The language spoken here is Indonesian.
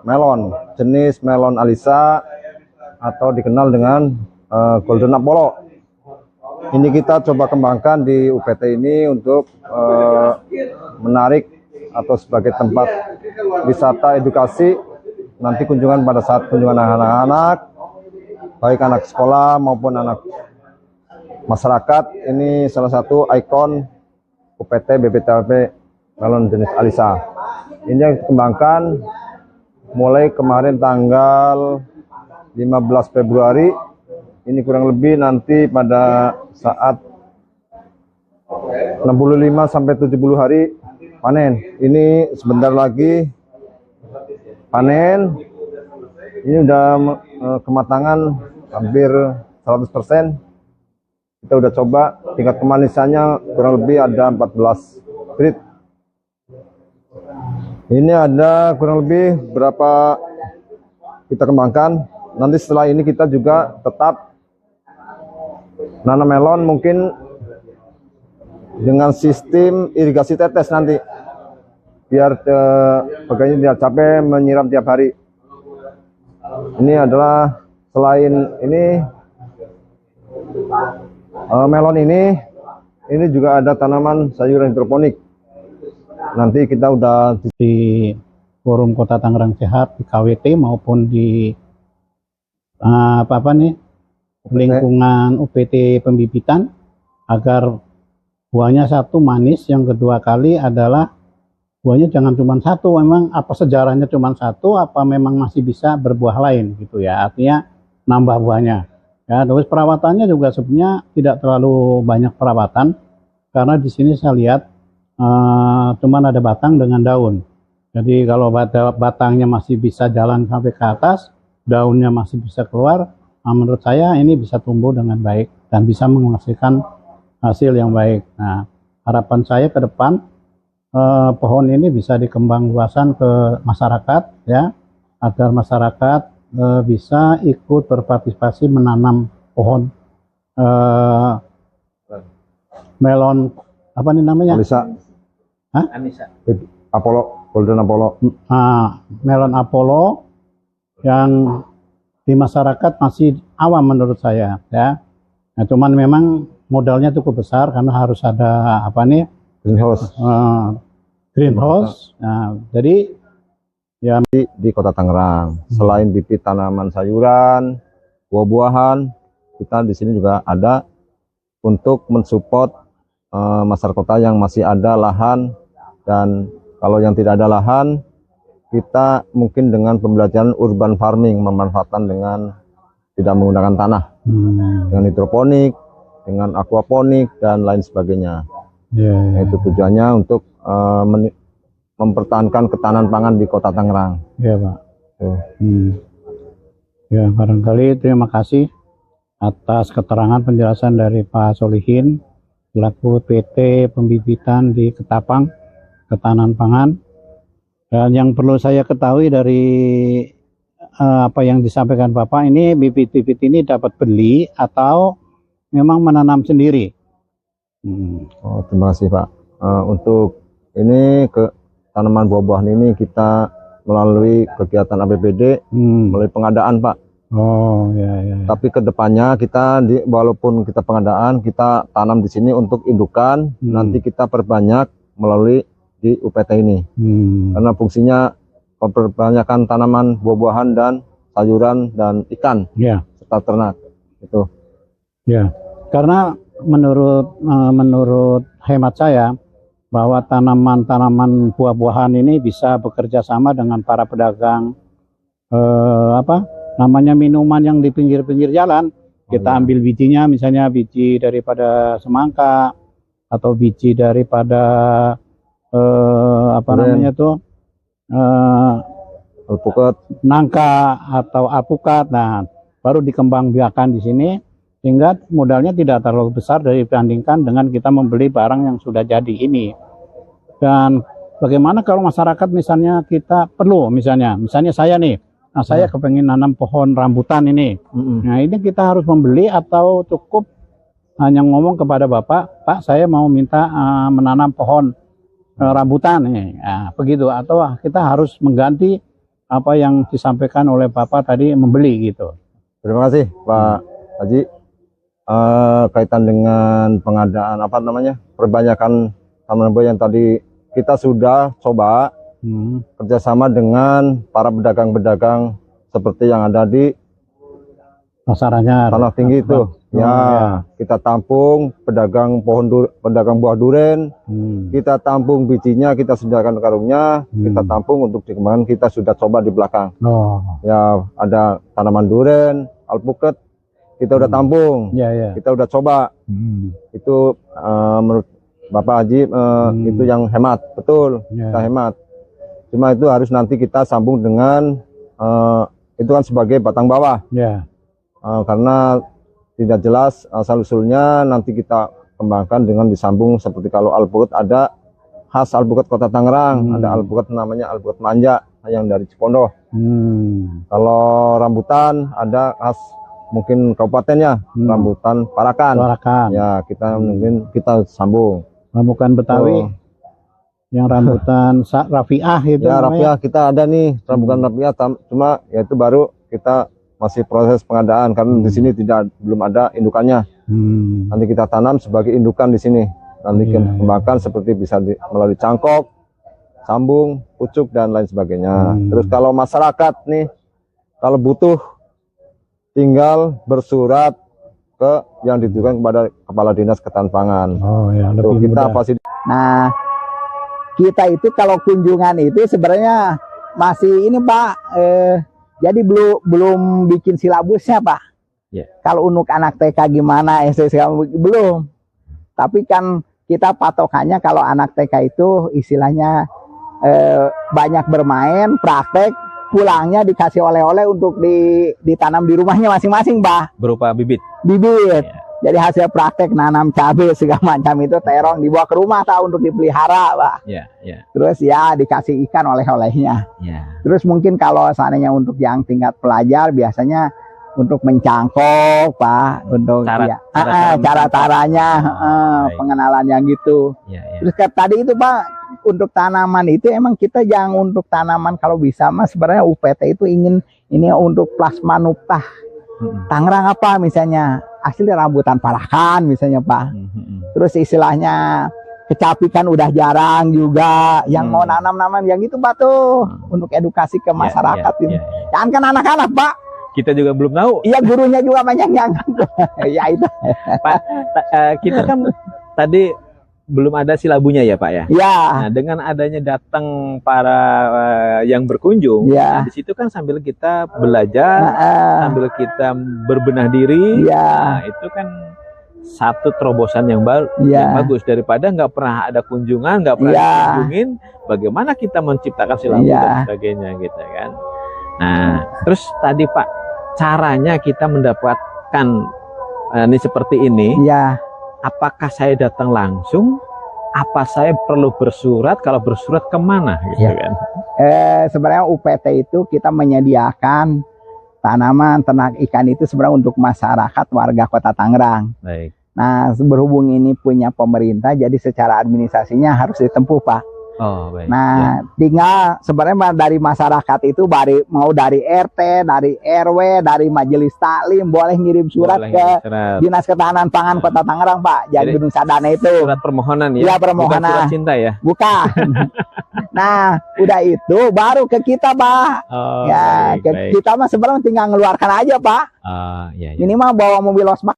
melon, jenis melon Alisa atau dikenal dengan Golden Apollo. Ini kita coba kembangkan di UPT ini untuk menarik atau sebagai tempat wisata edukasi nanti kunjungan pada saat kunjungan anak-anak, baik anak sekolah maupun anak masyarakat. Ini salah satu ikon UPT BPTLP melon jenis Alisa. Ini yang dikembangkan mulai kemarin tanggal 15 Februari. Ini kurang lebih nanti pada saat 65 sampai 70 hari panen. Ini sebentar lagi panen. Ini udah kematangan hampir 100%. Kita udah coba, tingkat kemanisannya kurang lebih ada 14 grit. Ini ada kurang lebih berapa kita kembangkan. Nanti setelah ini kita juga tetap nanam melon mungkin dengan sistem irigasi tetes nanti, biar pegangnya tidak capek menyiram tiap hari. Ini adalah selain ini melon ini juga ada tanaman sayuran hidroponik. Nanti kita udah di Forum Kota Tangerang Sehat, di KWT maupun di lingkungan UPT pembibitan, agar buahnya satu manis, yang kedua kali adalah buahnya jangan cuma satu. Memang apa sejarahnya cuma satu, apa memang masih bisa berbuah lain gitu ya, artinya nambah buahnya ya. Terus perawatannya juga sebenarnya tidak terlalu banyak perawatan, karena di sini saya lihat cuman ada batang dengan daun. Jadi kalau batangnya masih bisa jalan sampai ke atas, daunnya masih bisa keluar, menurut saya ini bisa tumbuh dengan baik dan bisa menghasilkan hasil yang baik. Nah, harapan saya ke depan pohon ini bisa dikembang luasan ke masyarakat ya, agar masyarakat bisa ikut berpartisipasi menanam pohon melon apa nih namanya? Alisa. Hah? Apollo, Golden Apollo. Melon Apollo yang di masyarakat masih awam menurut saya ya. Nah, cuman memang modalnya cukup besar karena harus ada Greenhouse. Greenhouse. Nah, jadi ya di Kota Tangerang, selain bibit tanaman sayuran, buah-buahan, kita di sini juga ada untuk mensupport masyarakat kota yang masih ada lahan, dan kalau yang tidak ada lahan, kita mungkin dengan pembelajaran urban farming, memanfaatkan dengan tidak menggunakan tanah, dengan hidroponik, dengan aquaponik dan lain sebagainya. Itu tujuannya untuk mempertahankan ketahanan pangan di Kota Tangerang. Ya Pak. Ya, barangkali terima kasih atas keterangan penjelasan dari Pak Solihin selaku PT Pembibitan di Ketapang, Ketahanan Pangan. Dan yang perlu saya ketahui dari apa yang disampaikan Bapak, ini bibit-bibit ini dapat beli atau memang menanam sendiri? Oh, terima kasih Pak. Untuk ini tanaman buah-buahan ini kita melalui kegiatan APBD, melalui pengadaan Pak. Oh ya. Tapi kedepannya kita walaupun kita pengadaan, kita tanam di sini untuk indukan, nanti kita perbanyak melalui di UPT ini. Karena fungsinya memperbanyakan tanaman buah-buahan dan sayuran dan ikan serta ternak itu. Ya, karena menurut hemat saya bahwa tanaman-tanaman buah-buahan ini bisa bekerja sama dengan para pedagang minuman yang di pinggir-pinggir jalan. Kita ambil bijinya, misalnya biji daripada semangka atau biji daripada alpukat, nangka atau alpukat. Nah, baru dikembangbiakan di sini sehingga modalnya tidak terlalu besar dibandingkan dengan kita membeli barang yang sudah jadi ini. Dan bagaimana kalau masyarakat misalnya kita perlu, misalnya saya nih, saya kepengen nanam pohon rambutan ini. Nah, ini kita harus membeli atau cukup hanya ngomong kepada Bapak, Pak, saya mau minta menanam pohon rambutan nih. Nah, begitu, atau kita harus mengganti apa yang disampaikan oleh Bapak tadi membeli gitu. Terima kasih Pak Haji. Kaitan dengan pengadaan apa namanya perbanyakan tanaman buah yang tadi kita sudah coba kerjasama dengan para pedagang-pedagang seperti yang ada di pasarannya Tanah Tinggi itu. Ya, kita tampung pedagang pedagang buah duren, kita tampung bijinya, kita sediakan karungnya, kita tampung untuk dikembangkan. Kita sudah coba di belakang. Ya, ada tanaman duren, alpukat, kita udah tampung, kita udah coba. Itu menurut Bapak Haji itu yang hemat, betul, kita hemat. Cuma itu harus nanti kita sambung dengan itu kan sebagai batang bawah. Karena tidak jelas asal-usulnya, nanti kita kembangkan dengan disambung seperti kalau alpukat ada khas alpukat Kota Tangerang, ada alpukat namanya alpukat manja yang dari Cipondoh. Kalau rambutan ada khas mungkin kabupatennya, rambutan Parakan. Ya, kita mungkin kita sambung. Rambutan Betawi, yang rambutan Rafiah itu. Ya, Rafiah kita ada nih, rambutan Rafiah, cuma ya itu baru kita masih proses pengadaan karena di sini belum ada indukannya. Nanti kita tanam sebagai indukan di sini. Nanti kembangkan seperti bisa melalui cangkok, sambung, pucuk dan lain sebagainya. Terus kalau masyarakat nih, kalau butuh tinggal bersurat ke yang ditujukan kepada Kepala Dinas Ketahanan Pangan. Lebih kita mudah. pasti. Nah, kita itu kalau kunjungan itu sebenarnya masih ini Pak. Jadi belum bikin silabusnya Pak. Kalau untuk anak TK gimana, SD belum. Tapi kan kita patokannya kalau anak TK itu istilahnya banyak bermain, praktek, pulangnya dikasih oleh-oleh untuk ditanam di rumahnya masing-masing Pak. Berupa bibit. Jadi hasil praktek nanam cabai segala macam itu terong dibawa ke rumah tahu untuk dipelihara Pak. Terus ya dikasih ikan oleh-olehnya. Terus mungkin kalau seandainya untuk yang tingkat pelajar biasanya untuk mencangkok Pak, untuk cara-caranya, pengenalan yang gitu. Terus tadi itu Pak, untuk tanaman itu emang kita jangan untuk tanaman kalau bisa Mas sebenarnya UPT itu ingin ini untuk plasma nuktah Tangerang apa misalnya asli rambutan Parakan misalnya Pak. Terus istilahnya kecapi kan udah jarang juga, yang mau nanam-nanam yang itu Pak tuh untuk edukasi ke masyarakat ini. Jangan kan anak-anak Pak. Kita juga belum tahu. Iya, gurunya juga banyak yang ya itu. Pak, kita kan tadi belum ada silabunya ya Pak ya. Nah, dengan adanya datang para yang berkunjung, nah, di situ kan sambil kita belajar, sambil kita berbenah diri, nah, itu kan satu terobosan yang baru, yang bagus daripada nggak pernah ada kunjungan, nggak pernah dikunjungin. Bagaimana kita menciptakan silabu dan sebagainya, gitu kan. Nah, terus tadi Pak, caranya kita mendapatkan ini seperti ini. Apakah saya datang langsung? Apa saya perlu bersurat? Kalau bersurat kemana? Gitu kan? Sebenarnya UPT itu kita menyediakan tanaman ternak ikan itu sebenarnya untuk masyarakat warga Kota Tangerang. Nah, berhubung ini punya pemerintah, jadi secara administrasinya harus ditempuh Pak. Nah, tinggal sebenarnya dari masyarakat itu mau dari RT, dari RW, dari majelis taklim boleh ngirim surat ke Dinas Ketahanan Pangan Kota Tangerang Pak. Jadi Gunung Sadana itu. Surat permohonan ya. Iya, permohonan. Bukan surat cinta ya. Bukan. Nah, udah itu baru ke kita Pak. Kita mah sebenarnya tinggal ngeluarkan aja Pak. Ini mah bawa mobil osbak